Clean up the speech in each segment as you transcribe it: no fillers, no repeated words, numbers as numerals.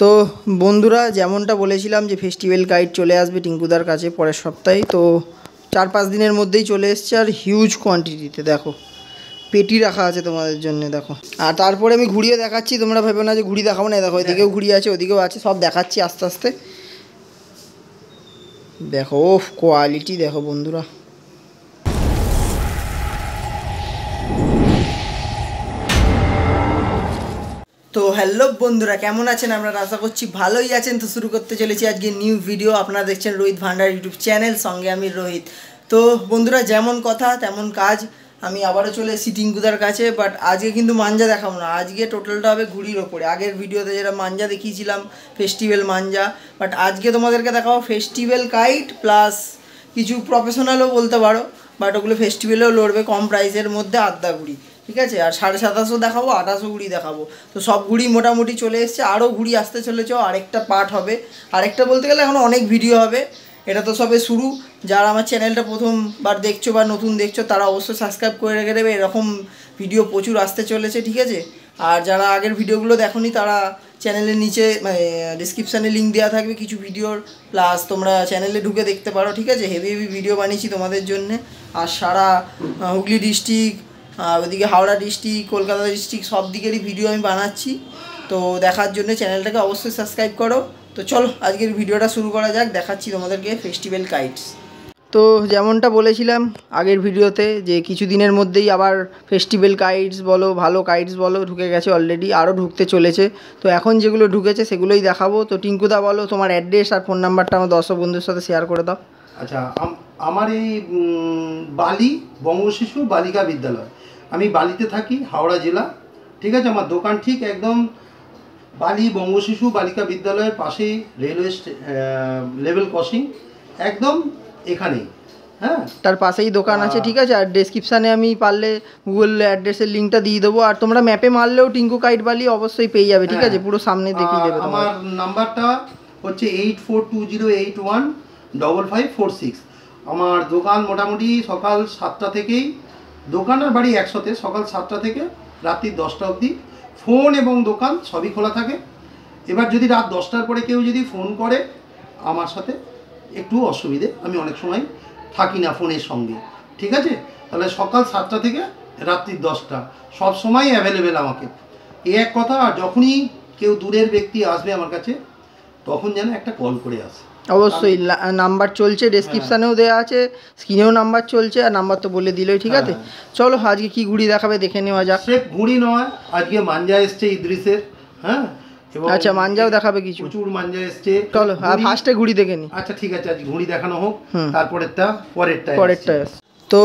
তো বন্ধুরা যেমনটা বলেছিলাম যে ফেস্টিভ্যাল গাইড চলে আসবে টিঙ্কুদার কাছে পরের সপ্তাহে। তো 4-5 দিনের মধ্যেই চলে এসছে আর হিউজ কোয়ান্টিটিতে। দেখো পেটি রাখা আছে তোমাদের জন্য, দেখো। আর তারপরে আমি ঘুরিয়ে দেখাচ্ছি, তোমরা ভেবে না যে ঘুরি দেখাবো না। দেখো এদিকেও ঘুরি আছে, ওদিকেও আছে, সব দেখাচ্ছি আস্তে আস্তে। দেখো কোয়ালিটি দেখো বন্ধুরা। তো হ্যালো বন্ধুরা, কেমন আছেন? আপনারা আশা করছি ভালোই আছেন। তো শুরু করতে চলেছি আজকে নিউ ভিডিও। আপনারা দেখছেন রোহিত ভান্ডার ইউটিউব চ্যানেল, সঙ্গে আমি রোহিত। তো বন্ধুরা যেমন কথা তেমন কাজ, আমি আবারও চলে এসেছি টিঙ্কুদার কাছে। বাট আজকে কিন্তু মাঞ্জা দেখাবো না, আজকে টোটালটা হবে ঘুড়ির ওপরে। আগের ভিডিওতে যেটা মাঞ্জা দেখিয়েছিলাম ফেস্টিভ্যাল মাঞ্জা, বাট আজকে তোমাদেরকে দেখাবো ফেস্টিভ্যাল কাইট প্লাস কিছু প্রফেশনালও বলতে পারো, বাট ওগুলো ফেস্টিভ্যালেও লড়বে কম প্রাইসের মধ্যে আদ্যা ঘুড়ি, ঠিক আছে। আর 2750 দেখাবো, 2800 ঘুড়ি দেখাবো। তো সব ঘুড়ি মোটামুটি চলে এসছে, আরও ঘুড়ি আসতে চলেছে, আরেকটা পার্ট হবে। আরেকটা বলতে গেলে এখন অনেক ভিডিও হবে, এটা তো সবে শুরু। যারা আমার চ্যানেলটা প্রথমবার দেখছো বা নতুন দেখছো তারা অবশ্যই সাবস্ক্রাইব করে রেখে দেবে, এরকম ভিডিও প্রচুর আসতে চলেছে, ঠিক আছে। আর যারা আগের ভিডিওগুলো দেখোনি তারা চ্যানেলের নিচে ডিসক্রিপশানে লিঙ্ক দেওয়া থাকবে কিছু ভিডিওর, প্লাস তোমরা চ্যানেলে ঢুকে দেখতে পারো, ঠিক আছে। হেভি হেভি ভিডিও বানিয়েছি তোমাদের জন্যে। আর সারা হুগলি ডিস্ট্রিক্ট, ওদিকে হাওড়া ডিস্ট্রিক্ট, কলকাতা ডিস্ট্রিক্ট সব দিকেরই ভিডিও আমি বানাচ্ছি। তো দেখার জন্য চ্যানেলটাকে অবশ্যই সাবস্ক্রাইব করো। তো চলো আজকের ভিডিওটা শুরু করা যাক, দেখাচ্ছি তোমাদেরকে ফেস্টিভ্যাল কাইটস। তো যেমনটা বলেছিলাম আগের ভিডিওতে যে কিছু দিনের মধ্যেই আবার ফেস্টিভ্যাল কাইটস বলো, ভালো কাইটস বলো ঢুকে গেছে অলরেডি, আরও ঢুকতে চলেছে। তো এখন যেগুলো ঢুকেছে সেগুলোই দেখাবো। তো টিঙ্কুদা বলো তোমার অ্যাড্রেস আর ফোন নাম্বারটা আমার দর্শক বন্ধুর সাথে শেয়ার করে দাও। আচ্ছা, আমার এই বালি বঙ্গশিশু বালিকা বিদ্যালয়, আমি বালিতে থাকি, হাওড়া জেলা, ঠিক আছে। আমার দোকান ঠিক একদম বালি বঙ্গশিশু বালিকা বিদ্যালয়ের পাশেই, রেলওয়ে লেভেল ক্রসিং একদম এখানেই, হ্যাঁ, তার পাশেই দোকান আছে, ঠিক আছে। আর ডেসক্রিপশানে আমি পারলে গুগল অ্যাড্রেসের লিঙ্কটা দিয়ে দেবো। আর তোমরা ম্যাপে মারলেও টিঙ্কু কাইট বালি অবশ্যই পেয়ে যাবে, ঠিক আছে, পুরো সামনে দেখিয়ে দেবে। আমার নাম্বারটা হচ্ছে 8420815546। আমার দোকান মোটামুটি সকাল 7টা থেকেই, দোকান আর বাড়ি একসাথে, সকাল 7টা থেকে রাত্রি 10টা অবধি ফোন এবং দোকান সবই খোলা থাকে। এবার যদি রাত 10টার পরে কেউ যদি ফোন করে আমার সাথে একটু অসুবিধে, আমি অনেক সময় থাকি না ফোনের সঙ্গে, ঠিক আছে। তাহলে সকাল 7টা থেকে রাত্রি 10টা সব সময় অ্যাভেলেবেল আমাকে, এই এক কথা। আর যখনই কেউ দূরের ব্যক্তি আসবে আমার কাছে তখন যেন একটা কল করে আসে। অবশ্যই নাম্বার চলছে, ডেসক্রিপশানেও দেওয়া আছে, স্ক্রিনেও নাম্বার চলছে, আর নাম্বার তো বলে দিলই, ঠিক আছে। চলো আজকে কি ঘুড়ি দেখাবে দেখে নেওয়া যাক। সে ঘুড়ি নয়, আজকে মাঞ্জা এসছে ইদ্রিসের, হ্যাঁ। আচ্ছা, মাঞ্জাও দেখাবে কিছু, প্রচুর মাঞ্জা এসছে। চলো ফার্স্টে ঘুড়ি দেখে নি। আচ্ছা ঠিক আছে, আজ ঘুড়ি দেখানো হোক, তারপরেরটা পরেরটা। তো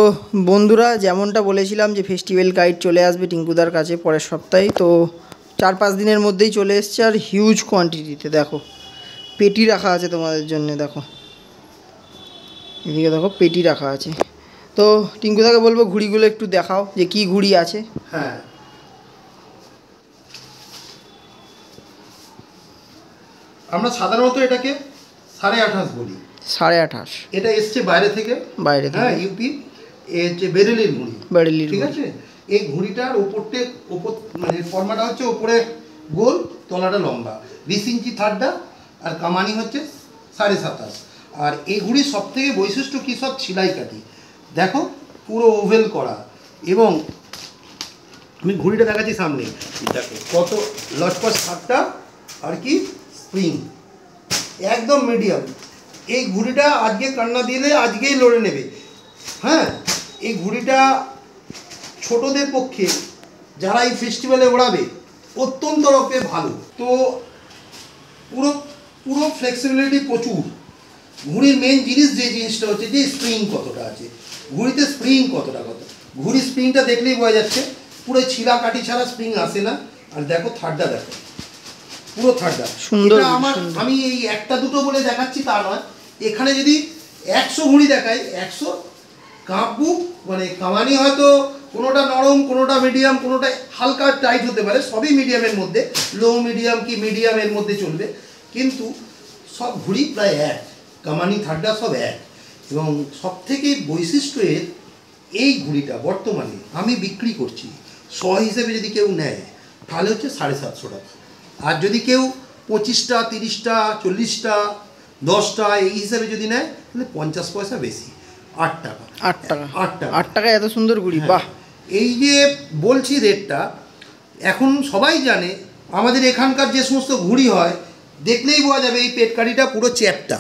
বন্ধুরা যেমনটা বলেছিলাম যে ফেস্টিভ্যাল গাইড চলে আসবে টিঙ্কুদার কাছে পরের সপ্তাহে। তো 4-5 দিনের মধ্যেই চলে এসছে আর হিউজ কোয়ান্টিটিতে। দেখো পেটি রাখা আছে তোমাদের জন্য, দেখো এদিকে দেখো পেটি রাখা আছে। তো টিঙ্কুদাকে বলবো ঘুড়িগুলো একটু দেখাও যে কি ঘুড়ি আছে। হ্যাঁ, আমরা সাধারণত এটাকে 28.5 বলি। 28.5 এটা এসছে বাইরে থেকে, হ্যাঁ, ইউপি। এ হচ্ছে বেরেলির ঘুড়ি, ঠিক আছে। এই ঘুড়িটার ওপর মানে ফর্মাটা হচ্ছে ওপরে গোল, তলাটা লম্বা, 20 ইঞ্চি থার্ডটা, আর কামানি হচ্ছে 27.5। আর এই ঘুড়ির সব থেকে বৈশিষ্ট্য কী, সব ছিলাই কাটি, দেখো পুরো ওভেল করা। এবং আমি ঘুড়িটা দেখাচ্ছি সামনে, দেখো কত লটপট থার্ডটা, আর কি স্প্রিং একদম মিডিয়াম। এই ঘুড়িটা আজকে কান্না দিলে আজকেই লড়ে নেবে, হ্যাঁ। এই ঘুড়িটা ছোটদের পক্ষে যারা এই ফেস্টিভ্যালে ওড়াবে অত্যন্ত রূপে ভালো। তো পুরো ফ্লেক্সিবিলিটি প্রচুর। ঘুড়ির মেন জিনিস যে জিনিসটা হচ্ছে যে স্প্রিং কতটা আছে, ঘুড়িতে স্প্রিং কতটা ঘুড়ির স্প্রিংটা দেখলেই বোঝা যাচ্ছে, পুরো ছিলা কাটি ছাড়া স্প্রিং আসে না। আর দেখো থার্ডটা, দেখো পুরো থার্ডটা সুন্দর। আমি এই একটা দুটো বলে দেখাচ্ছি তা নয়, এখানে যদি 100 ঘুড়ি দেখাই 100 কাঁপবু, মানে কামানি হয়তো কোনোটা নরম, কোনোটা মিডিয়াম, কোনোটা হালকা টাইট হতে পারে, সবই মিডিয়ামের মধ্যে, লো মিডিয়াম কি মিডিয়ামের মধ্যে চলবে, কিন্তু সব ঘুড়ি প্রায় এক, কামানি থার্ডটা সব এক। এবং সব থেকে বৈশিষ্ট্য এর এই ঘুড়িটা বর্তমানে আমি বিক্রি করছি 100 হিসেবে, যদি কেউ নেয় তাহলে হচ্ছে 750 টাকা। আর যদি কেউ 25টা 30টা 40টা 10টা এই হিসাবে যদি নেয় তাহলে 50 পয়সা বেশি, 8 টাকা। 8 টাকা 8 টাকায় এত সুন্দর ঘুড়ি, বাহ। এই যে বলছি রেটটা, এখন সবাই জানে আমাদের এখানকার যে সমস্ত ঘুড়ি হয় দেখলেই বোঝা যাবে এই পেটকাঠিটা পুরো চ্যাপটা,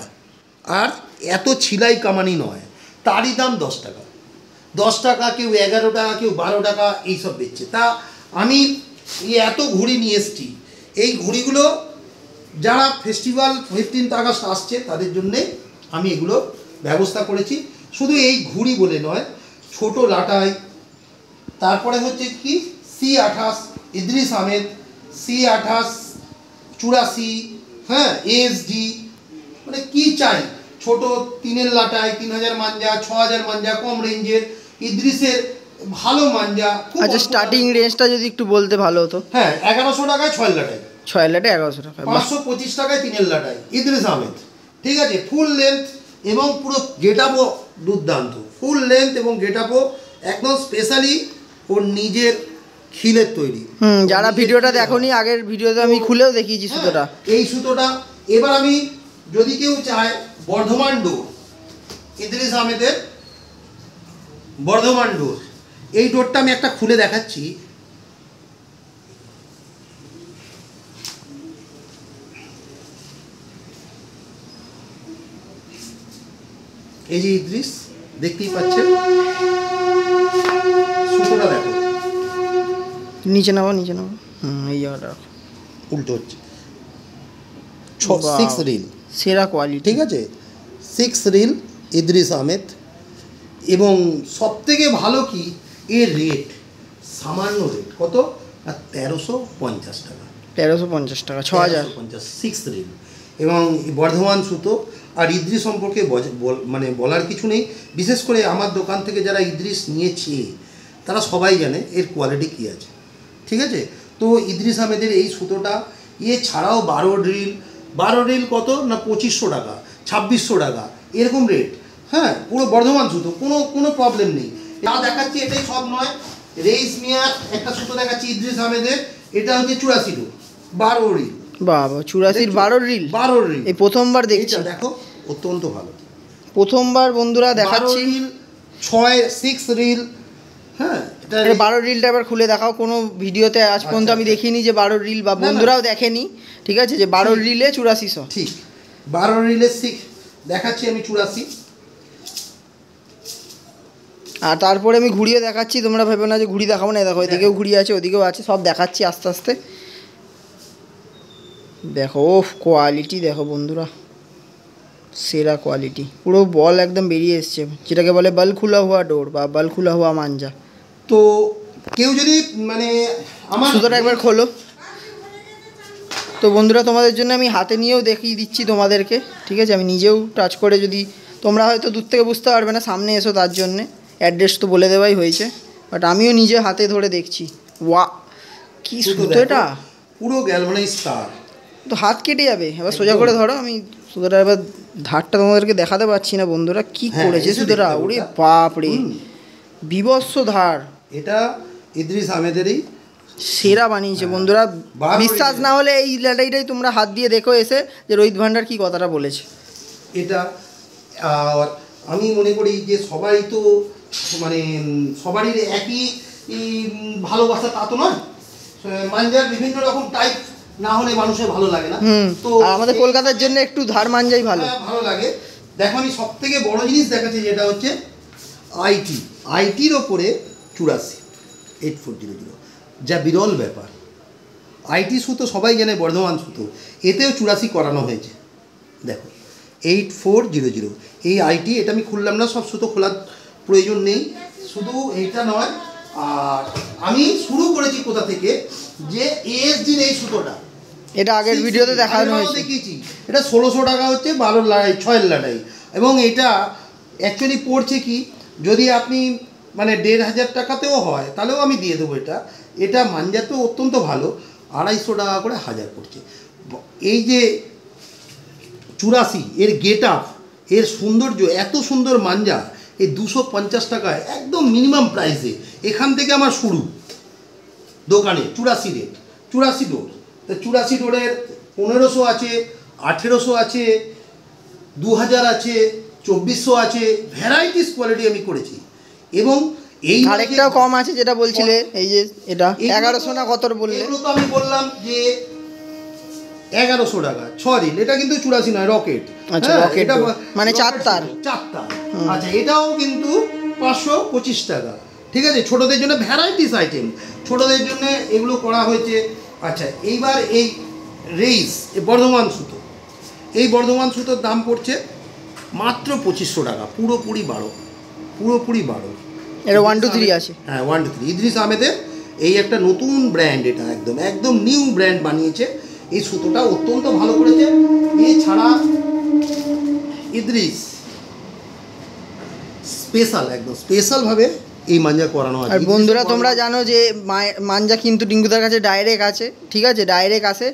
আর এত ছিলাই কামানি নয়, তারই দাম 10 টাকা। 10 টাকা, কেউ 11 টাকা, কেউ 12 টাকা এইসব বেচছে। তা আমি এই এত ঘুড়ি নিয়ে এসছি, এই ঘুড়িগুলো যারা ফেস্টিভ্যাল 15th আগস্ট আসছে তাদের জন্যে আমি এগুলো ব্যবস্থা করেছি। শুধু এই ঘুড়ি বলে নয়, ছোট লাটাই, তারপরে হচ্ছে কি C28 ইদ্রিস আহমেদ, C28 84, হ্যাঁ ASD, মানে কি চাই, ছোট 3-এর লাটাই, 3000 মাঞ্জা, 6000 মাঞ্জা, কম রেঞ্জের ইদ্রিসের ভালো মাঞ্জা। আচ্ছা, স্টার্টিং রেঞ্জটা যদি একটু বলতে ভালো হতো। হ্যাঁ, 1100 টাকায় 6 লাটাই, 6 লাটাই 1100 টাকা, 525 টাকায় 3-এর লাটাই ইদ্রিস আহমেদ, ঠিক আছে। ফুল লেন্থ এবং পুরো গেটআপও দুর্দান্ত, ফুল লেন্থ এবং গেটআপও একদম স্পেশালি ওর নিজের খিলের তৈরি। যারা ভিডিওটা দেখোনি, আগের ভিডিওতে আমি খুলেও দেখিয়েছি সুতোটা। এই সুতোটা এবার আমি যদি কেউ চায় বর্ধমান ডোর, ইদ্রিস আহমেদের বর্ধমান ডোর, এই ডোরটা আমি একটা খুলে দেখাচ্ছি। এই যে ইদ্রিস, দেখতেই পাচ্ছেন, সুতোটা দেখো, নিচে নাও নিচে নাও, এই জায়গাটা উল্টো হচ্ছে, 6 রিল, সেরা কোয়ালিটি, ঠিক আছে, 6 রিল ইদ্রিস আহমেদ। এবং সবথেকে ভালো কি এর রেট, সামান্য রেট কত, 1350 টাকা, 1350 টাকা, 6050, 6 রিল। এবং বর্ধমান সুতো। আর ইদ্রিস সম্পর্কে মানে বলার কিছু নেই, বিশেষ করে আমার দোকান থেকে যারা ইদ্রিস নিয়েছে তারা সবাই জানে এর কোয়ালিটি কী আছে, ঠিক আছে। তো ইদ্রিস আহমেদের এই সুতোটা ছাড়াও 12 রিল কত না 2500 টাকা, 2600 টাকা, এরকম রেট। হ্যাঁ, পুরো বর্ধমান সুতো, কোনো প্রবলেম নেই। যা দেখাচ্ছি এটাই সব নয়, রেইস মিয়ার একটা সুতো দেখাচ্ছি ইদ্রিস আহমেদের, এটা হচ্ছে 84 রিল, 12 রিল, বাবা 84 12 রিল, 12 রিল, এই প্রথমবার দেখছি, দেখো অত্যন্ত ভালো, প্রথমবার বন্ধুরা দেখাচ্ছি। 6 রিল, হ্যাঁ, এটা 12 রিলটা এবার খুলে দেখাও। কোনো ভিডিওতে আজ পর্যন্ত আমি দেখিনি যে 12 রিল, বা বন্ধুরাও দেখেনি, ঠিক আছে, যে 12 রিলে 8400, ঠিক 12 রিলে 6 দেখাচ্ছি আমি 84। আর তারপরে আমি ঘুরিয়ে দেখাচ্ছি, তোমরা ভেবে না যে ঘুড়ি দেখাবো না, দেখো এদিকেও ঘুড়ি আছে, ওদিকেও আছে, সব দেখাচ্ছি আস্তে আস্তে। দেখো কোয়ালিটি দেখো বন্ধুরা, সেরা কোয়ালিটি, পুরো বল একদম বেরিয়ে এসছে, যেটাকে বলে বল খুলা হুয়া ডোর বা বল খুলা হুয়া মাঞ্জা। তো কেউ যদি মানে আমার সুতোটা একবার খোলো তো বন্ধুরা, তোমাদের জন্য আমি হাতে নিয়েও দেখিয়ে দিচ্ছি তোমাদেরকে, ঠিক আছে। আমি নিজেও টাচ করে, যদি তোমরা হয়তো দূর থেকে বুঝতে পারবে না, সামনে এসো, তার জন্যে অ্যাড্রেস তো বলে দেওয়াই হয়েছে, বাট আমিও নিজে হাতে ধরে দেখছি। ওয়া, কি সুতো এটা, পুরো গ্যালভানাইজ তার, তো হাত কেটে যাবে। এবার সোজা করে ধরো, আমি সুতোটা এবার ধারটা তোমাদেরকে দেখাতে পারছি না বন্ধুরা, কি করেছে সুতোটা, ওরে বাপ রে, বিভৎস ধার। এটা ইদ্রিস আহমেদেরই সেরা বানিয়েছে বন্ধুরা। বিশ্বাস না হলে এই লাটাইটাই তোমরা হাত দিয়ে দেখো এসে, যে রোহিত ভান্ডার কি কথাটা বলেছে। এটা আর আমি মনে করি যে সবাই তো মানে সবারই একই ভালোবাসা তা তো নয়, মাঞ্জার বিভিন্ন রকম টাইপ না হলে মানুষের ভালো লাগে না। তো আমাদের কলকাতার জন্য একটু ধার মাঞ্জাই ভালো লাগে। দেখো আমি সব থেকে বড় জিনিস দেখাচ্ছি, যেটা হচ্ছে আইটির ওপরে 84 যা বিরল ব্যাপার। আইটি সুতো সবাই জানে বর্ধমান সুতো, এতেও 84 করানো হয়েছে। দেখো 8400 এই আইটি, এটা আমি খুললাম না, সব সুতো খোলার প্রয়োজন নেই, শুধু এইটা নয়। আর আমি শুরু করেছি কোথা থেকে, যে এএসডির এই সুতোটা, এটা আগের ভিডিওতে দেখানো হয়েছে, দেখিয়েছি। এটা 1600 টাকা হচ্ছে 12 লাটাই 6 লাটাই। এবং এটা অ্যাকচুয়ালি পড়ছে কি, যদি আপনি মানে 1500 টাকাতেও হয় তাহলেও আমি দিয়ে দেবো। এটা মাঞ্জাতেও অত্যন্ত ভালো, 250 টাকা করে 1000 পড়ছে। এই যে 84 এর গেট আপ, এর সৌন্দর্য, এত সুন্দর মাঞ্জা, এই 250 টাকায় একদম মিনিমাম প্রাইসে এখান থেকে আমার শুরু দোকানে। 84 রেট, 84 ডোর। তো 84 ডোরের 1500 আছে, 1800 আছে, 2000 আছে, 2400 আছে, ভ্যারাইটিস কোয়ালিটি আমি করেছি। এবং এই আরেকটাও কম আছে যেটা বলছিলে, এই যে এটা 1100 না কত বললে? এগুলো তো আমি বললাম যে 1100 টাকা, সরি এটা কিন্তু 84 নয়, রকেট। আচ্ছা, রকেট মানে 4 তার। আচ্ছা, এটাও কিন্তু 525 টাকা। ঠিক আছে, ছোটদের জন্য ভ্যারাইটিস আইটেম, ছোটদের জন্য এগুলো করা হয়েছে। আচ্ছা, এইবার এই রেইস বর্ধমান সুতো, এই বর্ধমান সুতোর দাম পড়ছে মাত্র 2500 টাকা, পুরোপুরি 12। এটা 1 2 3 আছে। হ্যাঁ, 1 2 3 ইদ্রিস আহমেদের এই একটা নতুন ব্র্যান্ড, এটা একদম নিউ ব্র্যান্ড বানিয়েছে। এই সুতোটা অত্যন্ত ভালো করেছে। এছাড়া ইদ্রিস একদম স্পেশালভাবে এই মাঞ্জা করানো আছে। আর বন্ধুরা তোমরা জানো যে মাঞ্জা কিন্তু টিঙ্কুদার কাছে ডাইরেক্ট আছে, ঠিক আছে, ডাইরেক্ট আসে।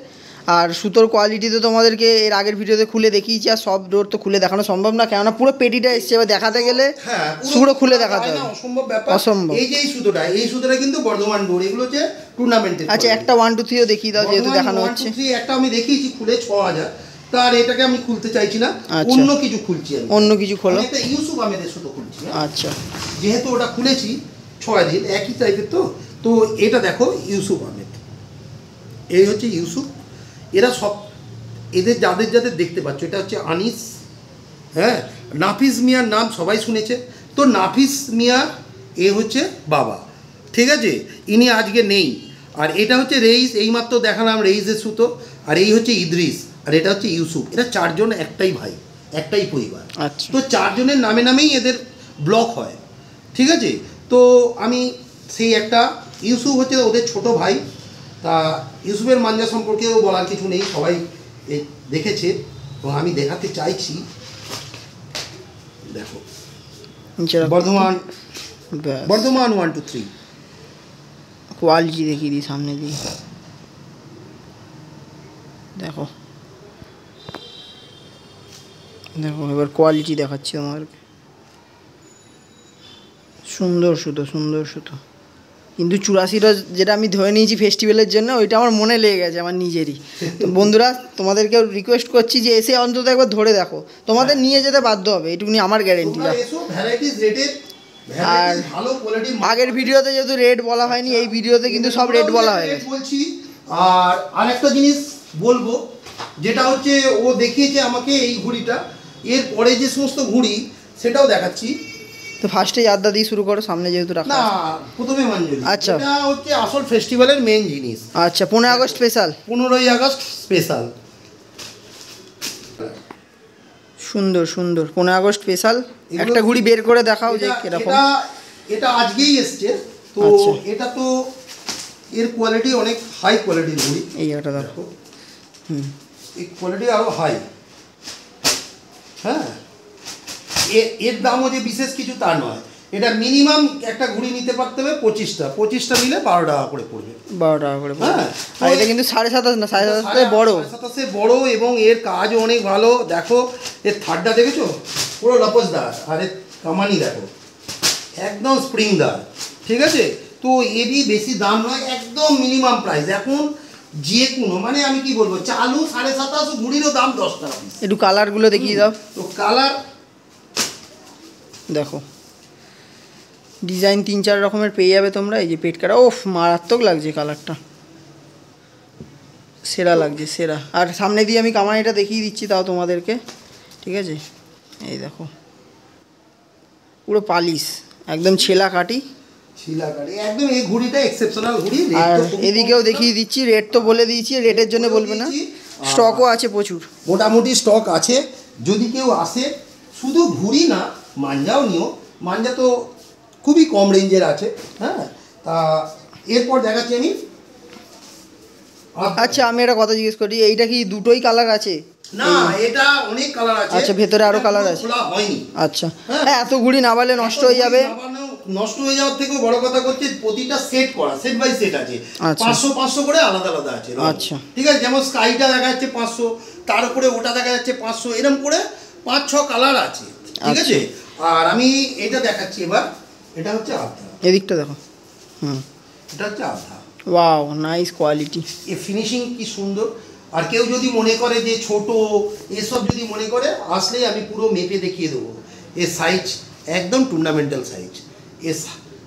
আর সুতোর কোয়ালিটি তো তোমাদেরকে এর আগের ভিডিওতে খুলে দেখিয়েছি, আর সব ডোর তো খুলে দেখানো সম্ভব না, কেননা পুরো পেটিটা এসছে, এবার দেখাতে গেলে পুরো খুলে দেখাতে হবে, অসম্ভব ব্যাপার, অসম্ভব। এই যে এই সুতোটা কিন্তু বর্ধমান ডোর, এগুলো হচ্ছে টুর্নামেন্টের। আচ্ছা, একটা 1 2 3ও দেখিয়ে দাও, যেহেতু দেখানো হচ্ছে। 1 2 3 একটা আমি দেখিয়েছি খুলে 6000, তার এটাকে আমি খুলতে চাইছি না, অন্য কিছু খুলছি আমি, অন্য কিছু খোলো। একটা ইউসুফ আহমেদের সুতো খুলছি। আচ্ছা, যেহেতু ওটা খুলেছি 6 দিন একই টাইপের, তো এটা দেখো ইউসুফ আহমেদ, এই হচ্ছে ইউসুফ। এরা সব এদের যাদের দেখতে পাচ্ছ, এটা হচ্ছে আনিস, হ্যাঁ, নাফিস মিয়ার নাম সবাই শুনেছে, তো নাফিস মিয়া এ হচ্ছে বাবা, ঠিক আছে, ইনি আজকে নেই। আর এটা হচ্ছে রেইস, এইমাত্র দেখালাম রেইসের সুতো। আর এই হচ্ছে ইদ্রিস, আর এটা হচ্ছে ইউসুফ। এরা 4 জন একটাই ভাই, একটাই পরিবার। আচ্ছা, তো 4 জনের নামেই এদের ব্লক হয়, ঠিক আছে। তো আমি সেই একটা, ইউসুফ হচ্ছে ওদের ছোট ভাই। তা ইউসুফের মাঞ্জা সম্পর্কেও বলার কিছু নেই, সবাই দেখেছে, এবং আমি দেখাতে চাইছি। দেখো বর্ধমান 1 2 3 কোয়ালিটি দেখিয়ে দিই সামনে দিয়ে, দেখো দেখো, এবার কোয়ালিটি দেখাচ্ছি তোমাদেরকে। সুন্দর সুতো, কিন্তু 84টা যেটা আমি ধরে নিয়েছি ফেস্টিভ্যালের জন্য, ওইটা আমার মনে লেগে গেছে আমার নিজেরই। তো বন্ধুরা তোমাদেরকেও রিকোয়েস্ট করছি যে এসে অন্তত একবার ধরে দেখো, তোমাদের নিয়ে যেতে বাধ্য হবে, এইটুকুনি আমার গ্যারেন্টি। আর আগের ভিডিওতে যেহেতু রেট বলা হয়নি, এই ভিডিওতে কিন্তু সব রেট বলা হয়ে গেছে বলছি। আর আরেকটা জিনিস বলবো, যেটা হচ্ছে ও দেখিয়েছে আমাকে এই ঘুড়িটা, এর পরে যে সমস্ত ঘুড়ি সেটাও দেখাচ্ছি। তো ফার্স্টে আড্ডা দিয়ে শুরু করো, সামনে যেহেতু রাখা না, প্রথমে মাঞ্জলি। আচ্ছা, এটা হচ্ছে আসল ফেস্টিভ্যালের মেইন জিনিস। আচ্ছা, 15 আগস্ট স্পেশাল, 15ই আগস্ট স্পেশাল, সুন্দর 15 আগস্ট স্পেশাল। একটা ঘুড়ি বের করে দেখাও যে কিরকম। এটা আজকেই এসছে, তো এটা তো এর কোয়ালিটি অনেক হাই কোয়ালিটির ঘুড়ি। এই একটা দেখো, এই কোয়ালিটি আরো হাই। হ্যাঁ, এর দামও যে বিশেষ কিছু তা নয়, এটা মিনিমাম একটা ঘুড়ি নিতে পারতে হবে 25টা নিলে 12 টাকা করে পড়বে, 12 টাকা করে। হ্যাঁ, আর এটা কিন্তু 7.5 না, 7.5 বড়, 7.5 বড়, এবং এর কাজও অনেক ভালো। দেখো এর থার্ডটা দেখেছো, পুরো লপসদার, আর এর কামানি দেখো একদম স্প্রিংদার, ঠিক আছে। তো এরই বেশি দাম নয়, একদম মিনিমাম প্রাইস। এখন যে কোনো, মানে আমি কি বলবো, চালু 750 ঘুড়িরও দাম 10 টাকা। একটু কালারগুলো দেখিয়ে দাও। তো কালার দেখো, ডিজাইন 3-4 রকমের পেয়ে যাবে তোমরা। এই যে পেট কাটা, ওফ মারাত্মক লাগছে কালারটা, সেরা লাগছে, সেরা। আর সামনে দিয়ে আমি কামানিটা দেখিয়ে দিচ্ছি তাও তোমাদেরকে, ঠিক আছে। এই দেখো পুরো পালিশ, একদম ছেলা কাটি, একদম। এই ঘুড়িটা এক্সেপশনাল ঘুড়ি। আর এদিকেও দেখিয়ে দিচ্ছি, রেট তো বলে দিয়েছি, রেটের জন্য বলবে না, স্টকও আছে প্রচুর, মোটামুটি স্টক আছে। যদি কেউ আসে, শুধু ঘুড়ি না, মাঞ্জাও নিও। মাঞ্জা তো খুবই কম রেঞ্জের আছে। হ্যাঁ, তা এরপর দেখাচ্ছি আমি। আচ্ছা, আমি একটা কথা জিজ্ঞেস করি, এইটা কি দুটোই কালার আছে? না, এটা অনেক কালার আছে। আচ্ছা, ভেতরে আরো কালার আছে, খোলা হয়নি। আচ্ছা, হ্যাঁ, এত ঘুড়ি না বালে নষ্ট হয়ে যাবে। নষ্ট হয়ে যাওয়ার থেকেও বড় কথা করছে, প্রতিটা সেট করা, সেট বাই সেট আছে। 500 করে আলাদা আলাদা আছে। আচ্ছা, ঠিক আছে, যেমন স্কাইটা দেখা যাচ্ছে 500, তার উপরে ওটা দেখা যাচ্ছে 500, এরকম করে 5-6 কালার আছে, ঠিক আছে। আর আমি এটা দেখাচ্ছি এবার। এটা হচ্ছে আধা, এদিকটা দেখো। এটা হচ্ছে আধা। Wow, nice quality. এ ফিনিশিং কি সুন্দর। আর কেউ যদি মনে করে যে ছোট এসব যদি মনে করে, আসলেই আমি পুরো মেপে দেখিয়ে দেবো। এর সাইজ একদম টুর্নামেন্টাল সাইজ, এ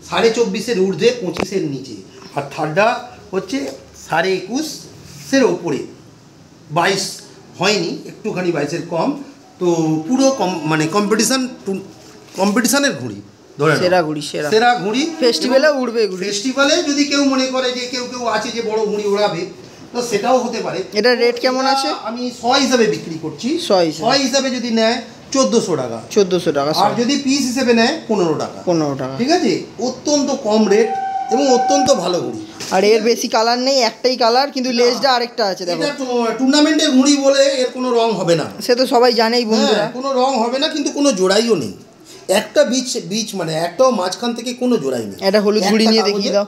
24.5-এর ঊর্ধ্বে, 25-এর নিচে। আর থার্ডটা হচ্ছে 21.5-এর ওপরে, 22 হয়নি, একটুখানি 22-এর কম। তো পুরো মানে কম্পিটিশনের ঘুড়ি, সেরা ঘুড়ি, ফেস্টিভ্যালে উড়বে। ফেস্টিভ্যালে যদি কেউ মনে করে যে কেউ আছে যে বড় ঘুড়ি ওড়াবে, তো সেটাও হতে পারে। এটা রেট কেমন আছে? আমি 100 হিসাবে বিক্রি করছি। 100 হিসাবে যদি নেয় 1400 টাকা। আর যদি পিস হিসেবে নেয় 15 টাকা। ঠিক আছে, অত্যন্ত কম রেট এবং অত্যন্ত ভালো ঘুড়ি। আর এর বেশি কালার নেই, একটাই কালার, কিন্তু লেজটা আরেকটা আছে। দেখো, এটা টুর্নামেন্টের ঘুড়ি বলে এর কোনো রং হবে না, সে তো সবাই জানেই বন্ধুরা। কোনো রং হবে না, কিন্তু কোনো জোড়াইও নেই। একটা বীচ মানে একটাও মাঝখান থেকে কোনো জোড়াই নেই। এটা হলুদ ঘুড়ি নিয়ে দেখিয়ে দাও।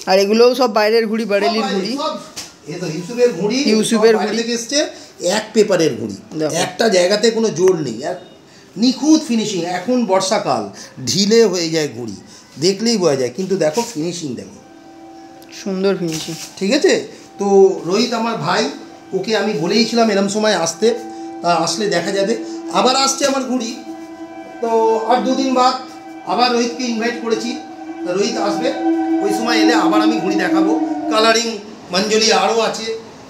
আর এগুলোও সব বাইরের ঘুড়ি, বারেলির ঘুড়ি। এই তো ইউসুফের ঘুড়ি থেকে এসছে, এক পেপারের ঘুড়ি, একটা জায়গাতে কোনো জোড় নেই, নিখুঁত ফিনিশিং। এখন বর্ষাকাল, ঢিলে হয়ে যায় ঘুড়ি, দেখলেই বোঝা যায়, কিন্তু দেখো ফিনিশিং, দেখো সুন্দর ফিনিশিং। ঠিক আছে, তো রোহিত আমার ভাই, ওকে আমি বলেইছিলাম এরম সময় আসতে, আসলে দেখা যাবে। আবার আসছে আমার ঘুড়ি, তো আর 2 দিন বাদ আবার রোহিতকে ইনভাইট করেছি, রোহিত আসবে। ওই সময় এলে আবার আমি ঘুড়ি দেখাবো, কালারিং মঞ্জুরি আরও আছে,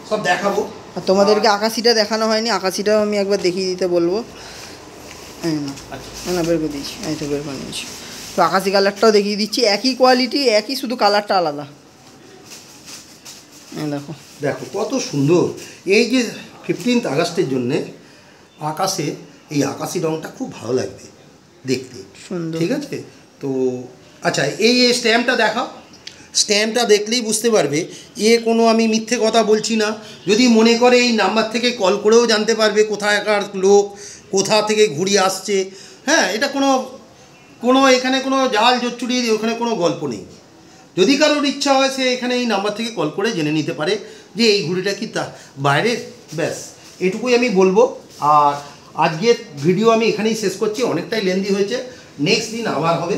সব দেখাবো। আর তোমাদেরকে আকাশিটা দেখানো হয়নি, আকাশিটাও আমি একবার দেখিয়ে দিতে বলবো। না, বের করে দিয়েছি, এই তো বের করে নিয়েছি। তো আকাশি কালারটাও দেখিয়ে দিচ্ছি, একই কোয়ালিটি, একই, শুধু কালারটা আলাদা। দেখো দেখো কত সুন্দর। এই যে 15 আগস্টের জন্যে আকাশে এই আকাশি রঙটা খুব ভালো লাগবে দেখতে, সুন্দর। ঠিক আছে, তো আচ্ছা, এই স্ট্যাম্পটা দেখাও। স্ট্যাম্পটা দেখলেই বুঝতে পারবে কোনো আমি মিথ্যে কথা বলছি না। যদি মনে করে এই নাম্বার থেকে কল করেও জানতে পারবে কোথাকার লোক, কোথা থেকে ঘুড়ি আসছে। হ্যাঁ, এটা কোনো এখানে কোনো জাল জোচ্চুরি, ওখানে কোনো গল্প নেই। যদি কারোর ইচ্ছা হয়, সে এখানে এই নাম্বার থেকে কল করে জেনে নিতে পারে যে এই ঘুড়িটা কি তা বাইরের। ব্যাস, এটুকুই আমি বলবো। আর আজকের ভিডিও আমি এখানেই শেষ করছি, অনেকটাই লেন্দি হয়েছে। নেক্সট দিন আবার হবে,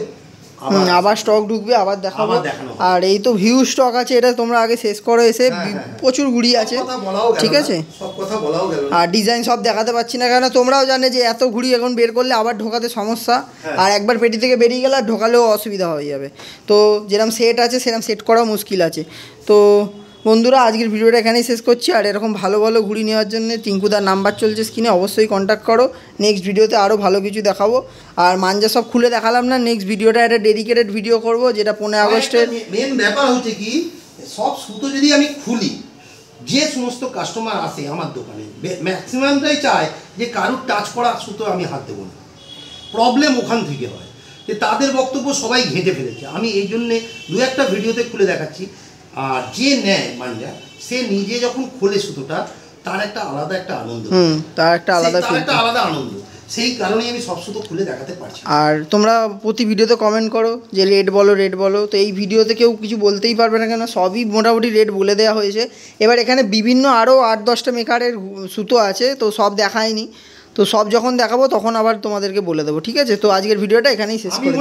আবার স্টক ঢুকবে, আবার দেখাবো। আর এই তো ভিউ স্টক আছে, এটা তোমরা আগে শেষ করো এসে। প্রচুর ঘুড়ি আছে, ঠিক আছে, সব কথা বলাও গেল। আর ডিজাইন সব দেখাতে পারছি না, কারণ তোমরাও জানে যে এত ঘুড়ি এখন বের করলে আবার ঢোকাতে সমস্যা। আর একবার পেটি থেকে বেরিয়ে গেলে আর ঢোকালেও অসুবিধা হয়ে যাবে। তো যেরকম সেট আছে সেরকম সেট করাও মুশকিল আছে। তো বন্ধুরা, আজকের ভিডিওটা এখানেই শেষ করছি। আর এরকম ভালো ভালো ঘুড়ি নেওয়ার জন্য টিঙ্কুদার নাম্বার চলছে স্ক্রিনে, অবশ্যই কন্ট্যাক্ট করো। নেক্সট ভিডিওতে আরও ভালো কিছু দেখাবো। আর মাঞ্জা সব খুলে দেখালাম না, নেক্সট ভিডিওটা একটা ডেডিকেটেড ভিডিও করব, যেটা 15 আগস্টের। মেন ব্যাপার হচ্ছে কি, সব সুতো যদি আমি খুলি, যে সমস্ত কাস্টমার আসে আমার দোকানে, ম্যাক্সিমামটাই চায় যে কারুর টাচ করা সুতো আমি হাত দেবো না। প্রবলেম ওখান থেকে হয় যে তাদের বক্তব্য সবাই ঘেঁটে ফেলেছে। আমি এই জন্যে 2-1টা ভিডিওতে খুলে দেখাচ্ছি। আর যে নেয় মাঞ্জা, সে নিজে যখন খোলে সুতোটা, তার একটা আলাদা একটা আনন্দ, তার একটা আলাদা আনন্দ। সেই কারণেই আমি সব সুতো খুলে দেখাতে পারছি। আর তোমরা প্রতি ভিডিওতে কমেন্ট করো যে রেট বলো। তো এই ভিডিওতে কেউ কিছু বলতেই পারবে না, কেন সবই মোটামুটি রেট বলে দেওয়া হয়েছে। এবার এখানে বিভিন্ন আরও 8-10টা মেকারের সুতো আছে, তো সব দেখায়নি। তো সব যখন দেখাবো তখন আবার তোমাদেরকে বলে দেবো, ঠিক আছে। তো আজকের ভিডিওটা এখানেই শেষ করি।